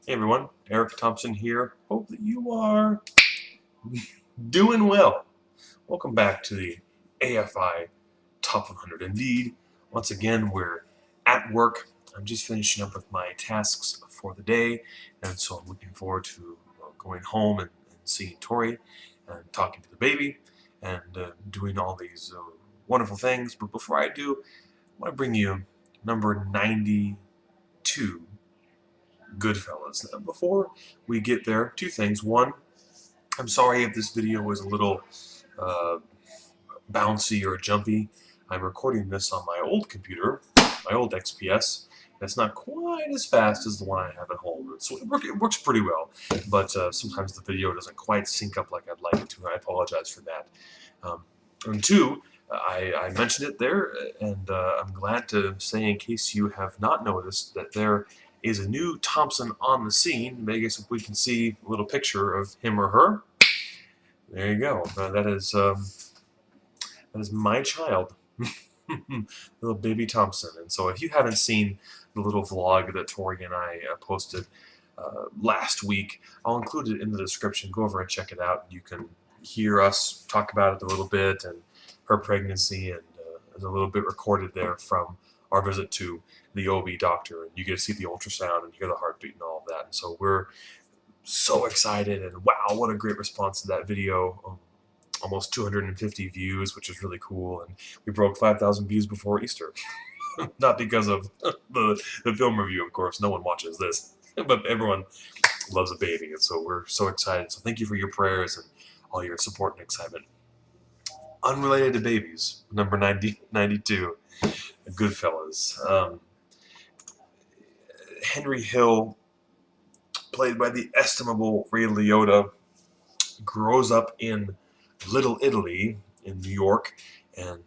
Hey everyone, Eric Thompson here. Hope that you are doing well. Welcome back to the AFI Top 100. Indeed, once again, we're at work. I'm just finishing up with my tasks for the day, and so I'm looking forward to going home and seeing Tori and talking to the baby and doing all these wonderful things. But before I do, I want to bring you number 92. Goodfellas. Now, before we get there, two things. One, I'm sorry if this video was a little uh, bouncy or jumpy. I'm recording this on my old computer, my old XPS. It's not quite as fast as the one I have at home, so it works pretty well. But sometimes the video doesn't quite sync up like I'd like it to, and I apologize for that. And two, I mentioned it there, and I'm glad to say, in case you have not noticed, that there is a new Thompson on the scene. I guess if we can see a little picture of him or her. There you go. That is my child, little baby Thompson. And so if you haven't seen the little vlog that Tori and I posted last week, I'll include it in the description. Go over and check it out. You can hear us talk about it a little bit and her pregnancy, and there's a little bit recorded there from our visit to the OB doctor, and you get to see the ultrasound and hear the heartbeat and all of that. And so we're so excited, and wow, what a great response to that video. Almost 250 views, which is really cool, and we broke 5,000 views before Easter. Not because of the film review, of course. No one watches this, but everyone loves a baby, and so we're so excited. So thank you for your prayers and all your support and excitement. Unrelated to babies, number 92, Goodfellas. Henry Hill, played by the estimable Ray Liotta, grows up in Little Italy in New York and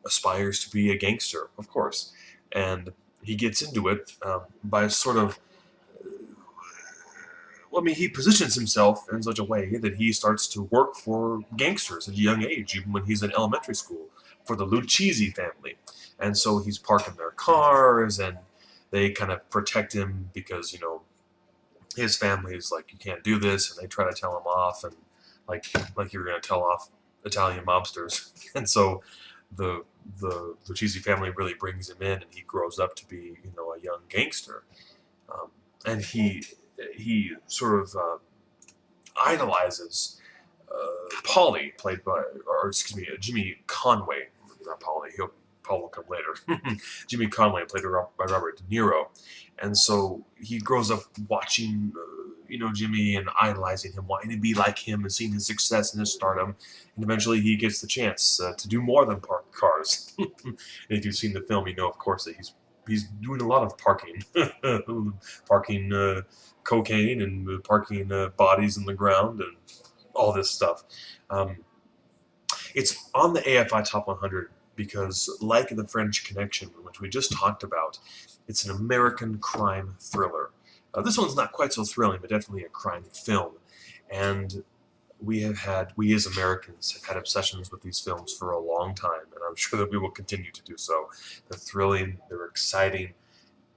aspires to be a gangster, of course. And he gets into it by sort of, well, I mean, he positions himself in such a way that he starts to work for gangsters at a young age, even when he's in elementary school, for the Lucchese family. And so he's parking their cars, and they kind of protect him because, his family is like, you can't do this, and they try to tell him off, and like you're going to tell off Italian mobsters. And so the Lucchese family really brings him in, and he grows up to be, a young gangster. And he sort of idolizes Paulie, played by, or excuse me, Jimmy Conway, not Paulie. Paul will come later. Jimmy Conway, played by Robert De Niro, and so he grows up watching, Jimmy, and idolizing him, wanting to be like him, and seeing his success and his stardom, and eventually he gets the chance to do more than park cars. And if you've seen the film, you know, of course, that he's doing a lot of parking, parking cocaine, and parking bodies in the ground, and all this stuff. It's on the AFI Top 100 because, like The French Connection, which we just talked about, it's an American crime thriller. This one's not quite so thrilling, but definitely a crime film. And we as Americans have had obsessions with these films for a long time, and I'm sure that we will continue to do so. They're thrilling, they're exciting,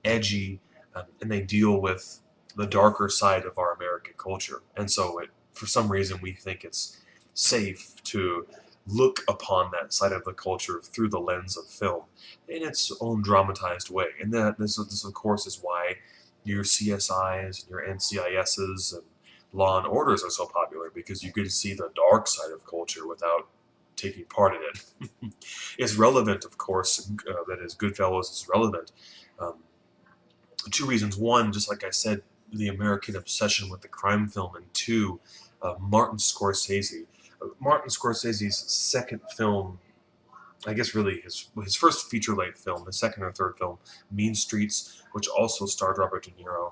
edgy, and they deal with the darker side of our American culture. And so for some reason, we think it's safe to look upon that side of the culture through the lens of film in its own dramatized way. And this of course, is why your CSIs and your NCISs and Law and Orders are so popular, because you get to see the dark side of culture without taking part in it. It's relevant, of course, that is, Goodfellas is relevant. Two reasons. One, just like I said, the American obsession with the crime film, and two, Martin Scorsese. Martin Scorsese's second film, I guess really his first feature-length film, his second or third film, Mean Streets, which also starred Robert De Niro,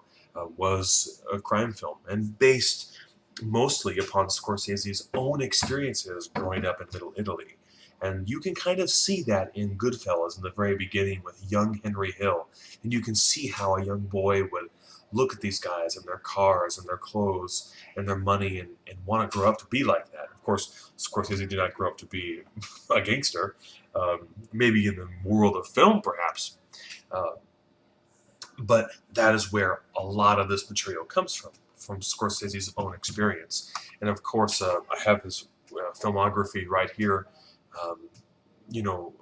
was a crime film, and based mostly upon Scorsese's own experiences growing up in Little Italy. And you can kind of see that in Goodfellas in the very beginning with young Henry Hill. And you can see how a young boy would look at these guys and their cars and their clothes and their money, and want to grow up to be like that. Of course, Scorsese did not grow up to be a gangster. Maybe in the world of film, perhaps. But that is where a lot of this material comes from Scorsese's own experience. And of course, I have his filmography right here. Um, you know,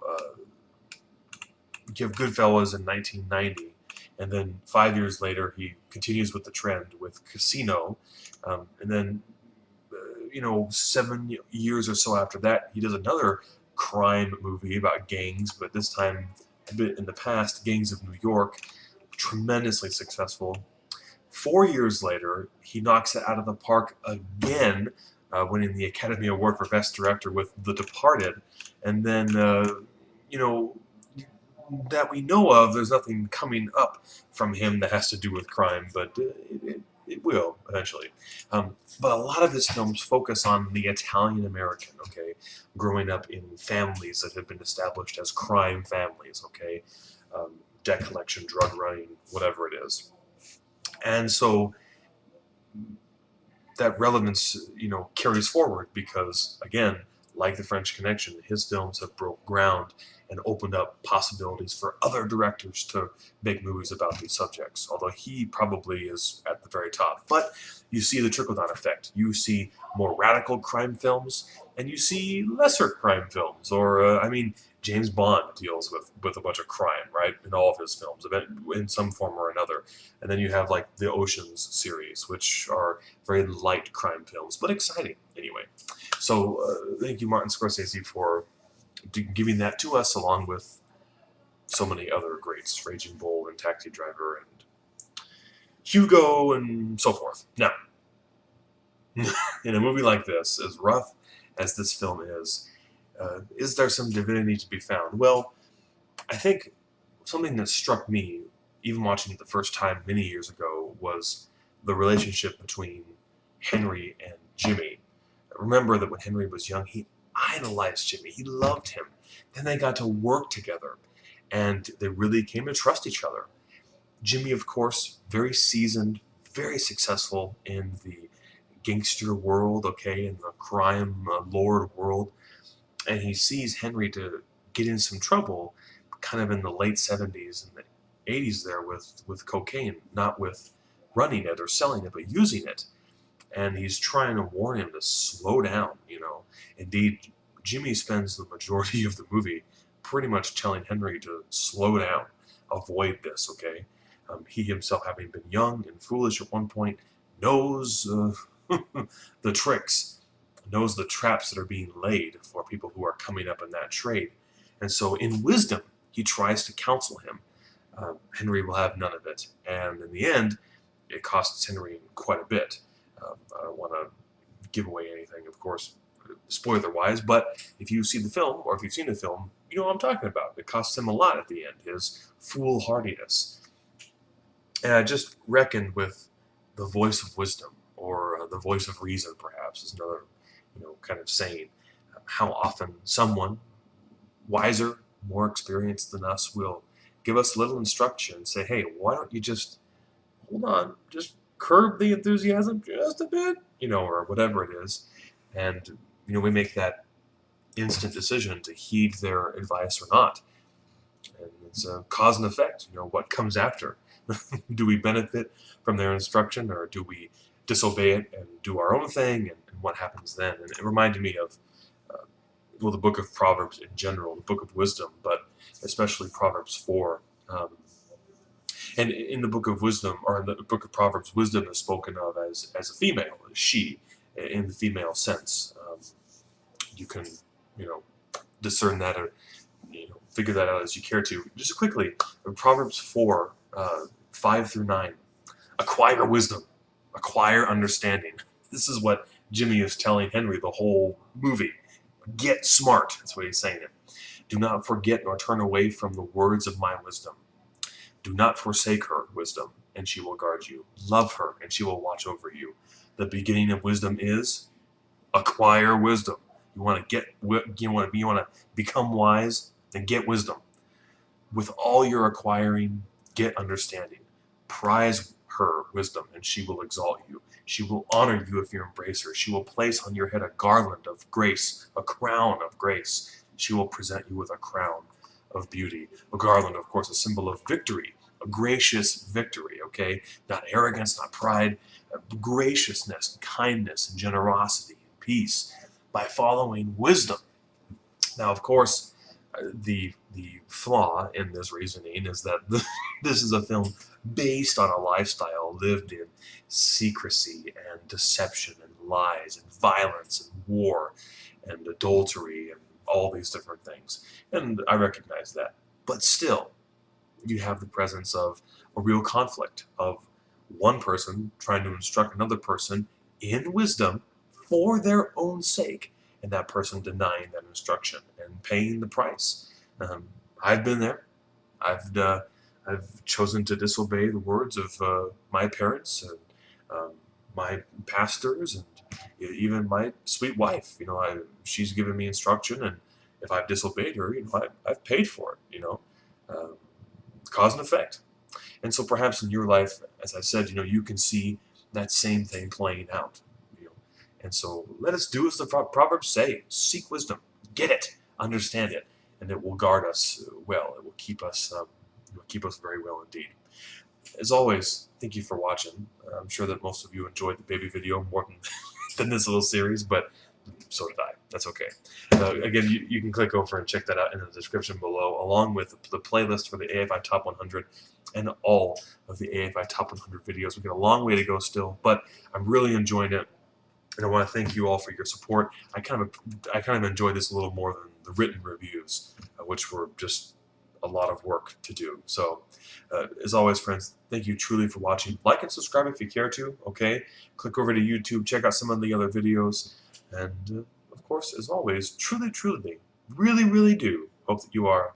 you have Goodfellas in 1990, and then 5 years later, he continues with the trend with Casino, and then 7 years or so after that, he does another crime movie about gangs, but this time a bit in the past, Gangs of New York, tremendously successful. 4 years later, he knocks it out of the park again, winning the Academy Award for Best Director with The Departed, and then that we know of, there's nothing coming up from him that has to do with crime, but it will eventually. But a lot of his films focus on the Italian American, okay, growing up in families that have been established as crime families, okay, debt collection, drug running, whatever it is. And so that relevance, carries forward because, again, like The French Connection, his films have broke ground and opened up possibilities for other directors to make movies about these subjects, although he probably is at the very top. But you see the trickle-down effect. You see more radical crime films, and you see lesser crime films. Or, James Bond deals with a bunch of crime, right, in all of his films, in some form or another. And then you have, like, the Oceans series, which are very light crime films, but exciting, anyway. So, thank you, Martin Scorsese, for giving that to us, along with so many other greats, Raging Bull and Taxi Driver and Hugo and so forth. Now, in a movie like this, as rough as this film is there some divinity to be found? Well, I think something that struck me, even watching it the first time many years ago, was the relationship between Henry and Jimmy. Remember that when Henry was young, he idolized Jimmy. He loved him. Then they got to work together, and they really came to trust each other. Jimmy, of course, very seasoned, very successful in the gangster world, okay, in the crime lord world, and he sees Henry to get in some trouble kind of in the late 70s and the 80s there with cocaine, not with running it or selling it, but using it. And he's trying to warn him to slow down, Indeed, Jimmy spends the majority of the movie pretty much telling Henry to slow down, avoid this, okay? He himself, having been young and foolish at one point, knows the tricks, knows the traps that are being laid for people who are coming up in that trade. And so in wisdom, he tries to counsel him. Henry will have none of it. And in the end, it costs Henry quite a bit. I don't want to give away anything, of course, spoiler-wise, but if you see the film, or if you've seen the film, you know what I'm talking about. It costs him a lot at the end, his foolhardiness. And I just reckon with the voice of wisdom, or the voice of reason, perhaps, is another, kind of saying. How often someone wiser, more experienced than us will give us a little instruction and say, hey, why don't you just, hold on, just curb the enthusiasm just a bit, or whatever it is. And, we make that instant decision to heed their advice or not. And it's a cause and effect, what comes after. Do we benefit from their instruction, or do we disobey it and do our own thing, and what happens then? And it reminded me of, the book of Proverbs in general, the book of wisdom, but especially Proverbs 4. And in the book of wisdom, or in the book of Proverbs, wisdom is spoken of as a female, as she, in the female sense. You can, discern that, or figure that out as you care to. Just quickly, Proverbs 4, 5 through 9. Acquire wisdom, acquire understanding. This is what Jimmy is telling Henry the whole movie. Get smart. That's what he's saying. Do not forget nor turn away from the words of my wisdom. Do not forsake her, wisdom, and she will guard you. Love her, and she will watch over you. The beginning of wisdom is acquire wisdom. You want to become wise, then get wisdom. With all your acquiring, get understanding. Prize her wisdom, and she will exalt you. She will honor you if you embrace her. She will place on your head a garland of grace, a crown of grace. She will present you with a crown of beauty. A garland, of course, a symbol of victory a gracious victory, okay? Not arrogance, not pride, graciousness, kindness, and generosity, and peace, by following wisdom. Now, of course, the flaw in this reasoning is that this is a film based on a lifestyle lived in secrecy and deception and lies and violence and war and adultery and all these different things. And I recognize that. But still, you have the presence of a real conflict of one person trying to instruct another person in wisdom for their own sake, and that person denying that instruction and paying the price. I've been there. I've chosen to disobey the words of my parents and my pastors and even my sweet wife. She's given me instruction, and if I've disobeyed her, I've paid for it. Cause and effect. And so perhaps in your life, as I said, you can see that same thing playing out. And so let us do as the Proverbs say: seek wisdom, get it, understand it, and it will guard us well. It will keep us very well indeed. As always, thank you for watching. I'm sure that most of you enjoyed the baby video more than this little series, but so did I. That's okay. Again, you can click over and check that out in the description below, along with the playlist for the AFI Top 100 and all of the AFI Top 100 videos. We've got a long way to go still, but I'm really enjoying it. And I want to thank you all for your support. I kind of enjoy this a little more than the written reviews, which were just a lot of work to do. So, as always, friends, thank you truly for watching. Like and subscribe if you care to, okay? Click over to YouTube, check out some of the other videos. And, of course, as always, truly, really do hope that you are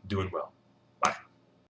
doing well.